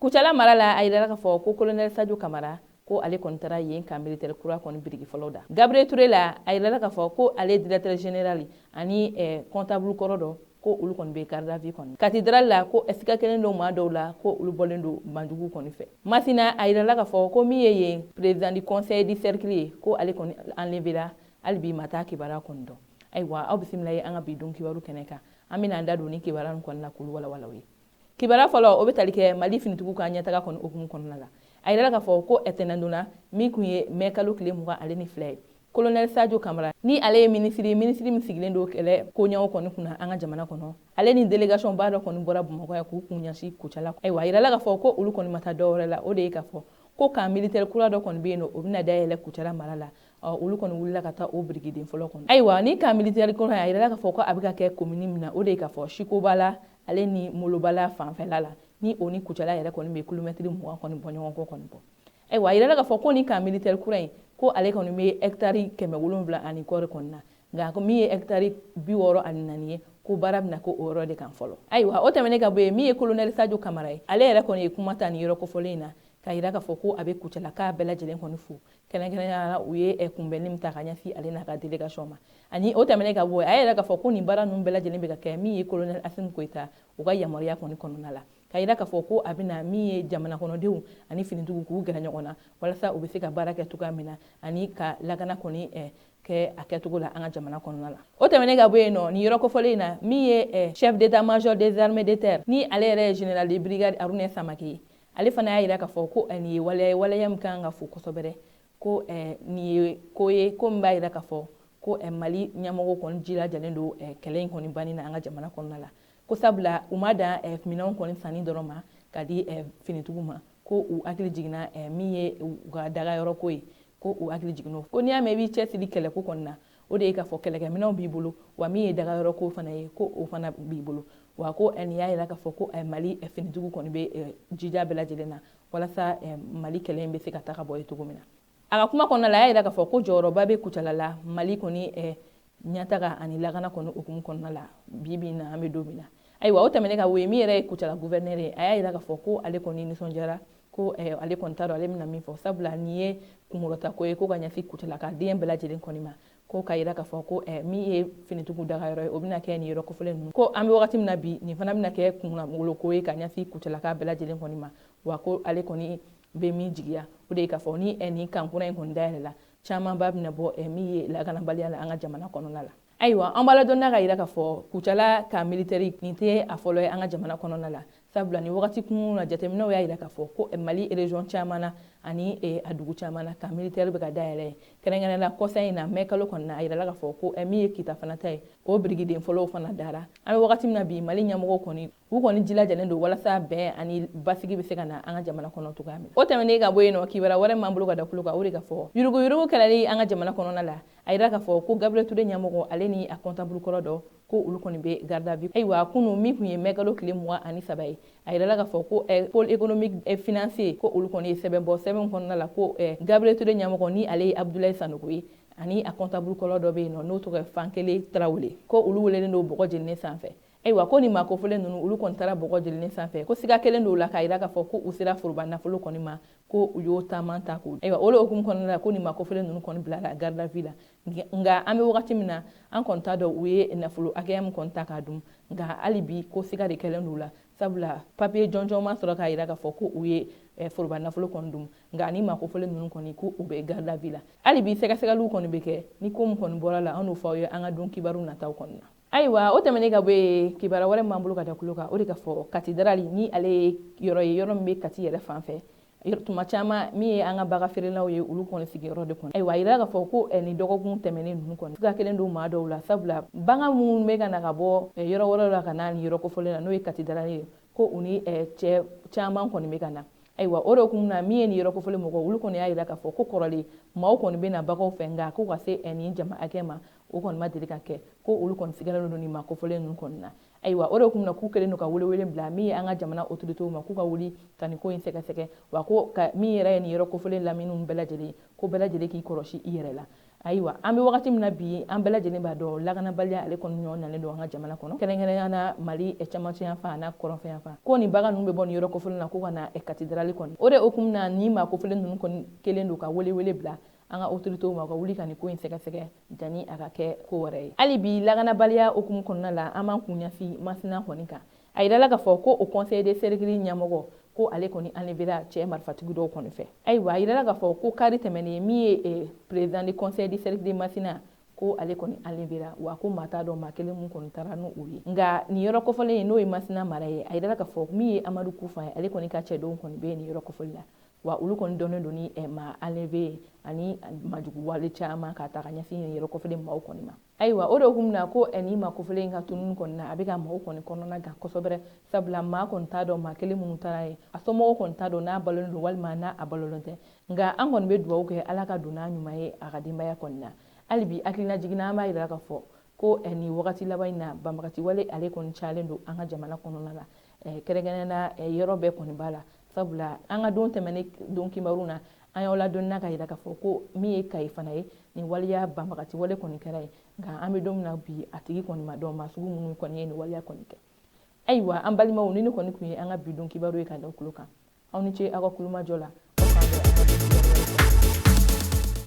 Kucala mara la a yirala k'a fɔ ko colonel Sadio Kamara ko ale kɔni taara yen ka militaire kura kɔni birigi fɔlɔ da. Gabriel Touré la a yirala k'a fɔ ko ale directeur général ani comptable kɔrɔ dɔ ko olu kɔni bɛ garde à vue kɔni. Cathédrale la ko esika kelen do maa dɔw la ko olu bɔlen do Banjugu kɔni fɛ. Masina a yirala k'a fɔ ko min ye yen président du conseil du cercle ye ko ale kɔni enlevera hali bi ma taa kibaruya kɔni dɔn. Ayiwa aw bisimila ye an ka bi dun kibaru kɛnɛ kan an bɛna an da don ni kibaruya kɔni la k'olu walawala aw ye. Kibaruya fɔlɔ o bɛ tali kɛ Mali finitigiw ka ɲɛtaga kɔni okumu kɔnɔna la. A yirala k'a fɔ ko ɛtɛnɛn na min kun ye mai kalo tile 22 ye colonel Sadio Kamara ni ale ye ministre min sigilen do kɛlɛ koɲɛw kɔni kunna an ka jamana kɔnɔ ale ni délégation ba dɔ kɔni bɔra Bamakɔ yan k'u kun ɲɛsin Kucala. Ayiwa a yirala k'a fɔ ko olu kɔni ma taa dɔwɛrɛ la o de ye k'a fɔ ko camp militaire kura dɔ kɔni bɛ yen nɔ o bɛna dayɛlɛ Kucala mara la olu kɔni wulila ka taa o birigiden fɔlɔ kɔnɔ. Ayiwa ni camp militaire kura a yirala k'a fɔ ko a bɛ ka kɛ commune min na o de ye k'a fɔ Sikobala ale ni Molobala fanfɛla la ni o ni Kucala yɛrɛ kɔni bɛ kilomètre 20 kɔni bɔ ɲɔgɔn kɔ kɔni bɔ. Ayiwa a yirala k'a fɔ ko ni camp militaire kura in ko ale kɔni bɛ hectare 770 ani kɔɔri kɔni na nka min ye hectare 64 ye ko baara bɛna ko o yɔrɔ de kan fɔlɔ. Ayiwa o tɛmɛnen ka bɔ yen min ye colonel Sadio Kamara ye ale yɛrɛ kɔni ye kuma ta ni yɔrɔ kofɔlen in na k'a yira k'a fɔ ko a bɛ Kucala k'a bɛɛ lajɛlen kɔni fo kɛrɛnkɛrɛnnenya la u ye kunbɛnni min ta ka ɲɛsin ale n'a ka délégation ma ani o tɛmɛnen ka bɔ yen a yɛrɛ k'a fɔ ko nin baara ninnu bɛɛ lajɛlen bɛ ka kɛ min ye colonel Assimi Goïta u ka yamaruya kɔni kɔnɔna la k'a yira k'a fɔ ko a bɛna min ye jamana kɔnɔdenw ani finitigiw k'u gɛrɛ ɲɔgɔn na walasa u bɛ se ka baara kɛ cogoya min na ani ka lakana kɔni kɛ a kɛcogo la an ka jamana kɔnɔna la. O tɛmɛnen ka bɔ yen nɔ nin yɔrɔ kofɔlen in na min ye chef d'état-major des armées de terre ni ale yɛrɛ ye général de brigade Aruna Samake ye ale fana y'a yira k'a fɔ ko nin ye waleya min kan ka fo kosɛbɛ ko nin ye ko ye ko min b'a yira k'a fɔ ko Mali ɲɛmɔgɔw kɔni jilajalen do kɛlɛ in kɔni banni na an ka jamana kɔnɔna la ko sabula u ma dan minɛnw kɔni sanni dɔrɔn ma ka di finitigiw ma ko u hakili jiginna min ye u ka dagayɔrɔ ko ye ko u hakili jiginna ko n'i y'a mɛn i b'i cɛsiri kɛlɛko kɔni na o de ye k'a fɔ kɛlɛkɛminɛnw b'i bolo wa min ye dagayɔrɔ ko fana ye ko o fana b'i bolo wa ko nin y'a yira k'a fɔ ko Mali finitigiw kɔni bɛ jija bɛɛ lajɛlen na walasa Mali kɛlɛ in bɛ se ka taga bɔ ye cogo min na. A ka kuma kɔnɔna la a y'a yira k'a fɔ ko jɔyɔrɔba bɛ Kucala la Mali kɔni ɲɛtaga ani lakana kɔni okumu kɔnɔna la bi bi in na an bɛ don min na. Ayiwa o tɛmɛnen ka bɔ yen min yɛrɛ ye Kucala gouverneur ye a y'a yira k'a fɔ ko ale kɔni nisɔndiyara ko ale kɔni t'a dɔn ale bɛna min fɔ sabula nin ye kunkɔrɔta ko ye ko ka ɲɛsin Kucala ka den bɛɛ lajɛlen kɔni ma ko k'a yira k'a fɔ ko min ye finitigiw dagayɔrɔ ye o bɛna kɛ nin yɔrɔ kofɔlen ninnu ko an bɛ wagati min na bi nin fana bɛna kɛ kunkolo ko ye ka ɲɛsin Kucala ka bɛɛ lajɛlen kɔni ma wa ko ale kɔni bɛ min jigiya o de ye k'a fɔ ni nin camp kura in kɔni dayɛlɛ la camanba bɛna bɔ min ye lakanabaliya la an ka jamana kɔnɔna la. Ayiwa an b'a ladɔnniya k'a yira k'a fɔ Kucala ka militaire nin tɛ a fɔlɔ ye an ka jamana kɔnɔna la sabula ni wagati kunkurunna na jateminɛw y'a yira k'a fɔ ko Mali région caman na ani a dugu caman na ka militaire bɛ ka dayɛlɛ kɛrɛnkɛrɛnnenya kɔsa in na mai kalo kɔni na a yirala k'a fɔ ko min ye Kita fana ta ye o birigiden fɔlɔw fana dara an bɛ wagati min na bi Mali ɲɛmɔgɔw kɔni u kɔni jilajalen don walasa bɛn ani basigi bɛ se ka na an ka jamana kɔnɔ cogoya min na. O tɛmɛnen ka bɔ yen nɔ kibaruya wɛrɛ m'an bolo ka da kulo kan o de ka fɔ yuruguyurugu kɛlɛli an ka jamana kɔnɔna la a yira k'a fɔ ko Gabriel Touré ɲɛmɔgɔ ale ni a comptable kɔrɔ dɔ ko olu kɔni bɛ garde à vue. Ayiwa kunun min kun ye mai kalo tile 23 ye a yirala k'a fɔ ko pôle économique et financier ko olu kɔni ye sɛbɛn bɔ sɛbɛn kɔnɔna la ko Gabriel Touré ɲɛmɔgɔ ni ale ye Abdoulaye Sanogo ye ani a comptable kɔrɔ dɔ bɛ yen nɔ n'o tɔgɔ ye Fankele Tarawele ko olu welelen don bɔgɔ jeninen sanfɛ. Ayiwa ko nin maa kofɔlen ninnu olu kɔni taara bɔgɔ jeninen sanfɛ ko siga kelen don la k'a yira k'a fɔ ko u sera foroba nafolo kɔni ma ko u y'o taama ta k'o ayiwa o hukumu kɔnɔna la ko nin maa kofɔlen ninnu kɔni bilara garde à vue la nka an bɛ wagati min na an kɔni t'a dɔn u ye nafolo hakɛya min kɔni ta k'a dun nka hali bi ko siga de kɛlen don la sabula papier jɔnjɔn ma sɔrɔ k'a yira k'a fɔ ko u ye foroba nafolo kɔni dun nka ni maa kofɔlen ninnu kɔni ko u bɛ garde à vue la hali bi sɛgɛsɛgɛliw kɔni bɛ kɛ ni ko min kɔni bɔra la an n'o fɔ aw ye an ka dun kibaru nataw kɔni na. Ayiwa o tɛmɛnen ka bɔ yen kibaruya wɛrɛ m'an bolo ka da kulo kan o de ka fɔ cathédrale ni ale ye yɔrɔ ye yɔrɔ min bɛ Kati yɛrɛ fan fɛ tuma caman min ye an ka baga feerelaw ye olu kɔni sigiyɔrɔ de kɔnɔ. Ayiwa a yira k'a fɔ ko nin dɔgɔkun tɛmɛnen ninnu kɔni siga kelen don maa dɔw la sabula bagan minnu bɛ ka na ka bɔ yɔrɔ wɛrɛw la ka na nin yɔrɔ kofɔlen na n'o ye cathédrale ye ko u ni cɛ caman kɔni bɛ ka na. Ayiwa o de hukumu na min ye nin yɔrɔ kofɔlen mɔgɔw olu kɔni y'a yira k'a fɔ ko kɔrɔlen maaw kɔni bɛ na bagaw fɛ nka ko ka se nin jama hakɛ ma o kɔni ma deli ka kɛ ko olu kɔni sigalen don nin maa kofɔlen ninnu kɔni na. Ayiwa o de hukumu na k'u kɛlen don ka welewele bila min ye an ka jamana autoritéw ma k'u ka wuli ka nin ko in sɛgɛsɛgɛ wa ko min yɛrɛ ye nin yɔrɔ kofɔlen lamini bɛɛ lajɛlen ko bɛɛ lajɛlen k'i kɔlɔsi i yɛrɛ la. ayiwa an bɛ wagati min na bi an bɛɛ lajɛlen b'a dɔn lakanabaliya ale kɔni ɲɔgɔn nalen don an ka jamana kɔnɔ kɛrɛnkɛrɛnnenya na Mali cɛmancɛ yan fan n'a kɔrɔnfɛ yan fan ko nin bagan ninnu bɛ bɔ nin yɔrɔ kɔfɛlen na ko ka na katedrali kɔnɔ o de hukumu na nin maa kofɔlen ninnu kɔni kelen don ka wele bila an ka autorités ma ka wuli ka nin ko in sɛgɛsɛgɛ jani a ka kɛ ko wɛrɛ ye hali bi lakanabaliya hukumu kɔnɔna la an b'an kun ɲɛsin Masina kɔni kan a yirala k'a fɔ ko o conseil de cercle ɲɛmɔgɔ ko ale kɔni enlevera cɛ marifatigi dɔw kɔni fɛ ayiwa a yirala k'a fɔ ko kari tɛmɛnen min ye président du conseil de cercle de Masina ko ale kɔni enlevera wa ko maa t'a dɔn maa kelen mun kɔni taara n'o ye nka nin yɔrɔ kɔfɔlen ye n'o ye Masina mara ye a yirala k'a fɔ min ye Amadu Kufa ye ale kɔni ka cɛ dɔw kɔni bɛ nin yɔrɔ kɔfɔli la wa olu kɔni dɔnnen don ni maa enlevé ani majugu wale caman ka ta ka ɲɛsin nin yɔrɔ kɔfɔlen maaw kɔni ma ayiwa o de hukumu na ko nin maa kofɔlen ka tununi kɔni na a bɛ ka maaw kɔni kɔnɔna gan kosɛbɛ sabula maa kɔni t'a dɔn maa kelen minnu taara ye a somɔgɔw kɔni t'a dɔn n'a balolen don walima n'a a balolen tɛ nka an kɔni bɛ dugawu kɛ Ala ka don n'a ɲuman ye a ka denbaya kɔni na hali bi hakilina jiginna an b'a yira k'a fɔ ko nin wagati laban in na banbagati wale ale kɔni cayalen don an ka jamana kɔnɔna la kɛrɛnkɛrɛnnena yɔrɔ bɛɛ kɔni b'a la sabula an ka don tɛmɛnen don kibaru na an y'aw ladɔnniya ka yira k'a fɔ ko min ye Kayi fana ye nin waleya banbagati wale kɔni kɛra ye nka an bɛ don min na bi a tigi kɔni ma dɔn maa sugu minnu kɔni ye nin waleya kɔni kɛ ayiwa an balimaw ni kɔni tun ye an ka bi don kibaru ye ka da kulo kan aw ni ce aw ka kulumajɔ la aw k'an bɛn an ka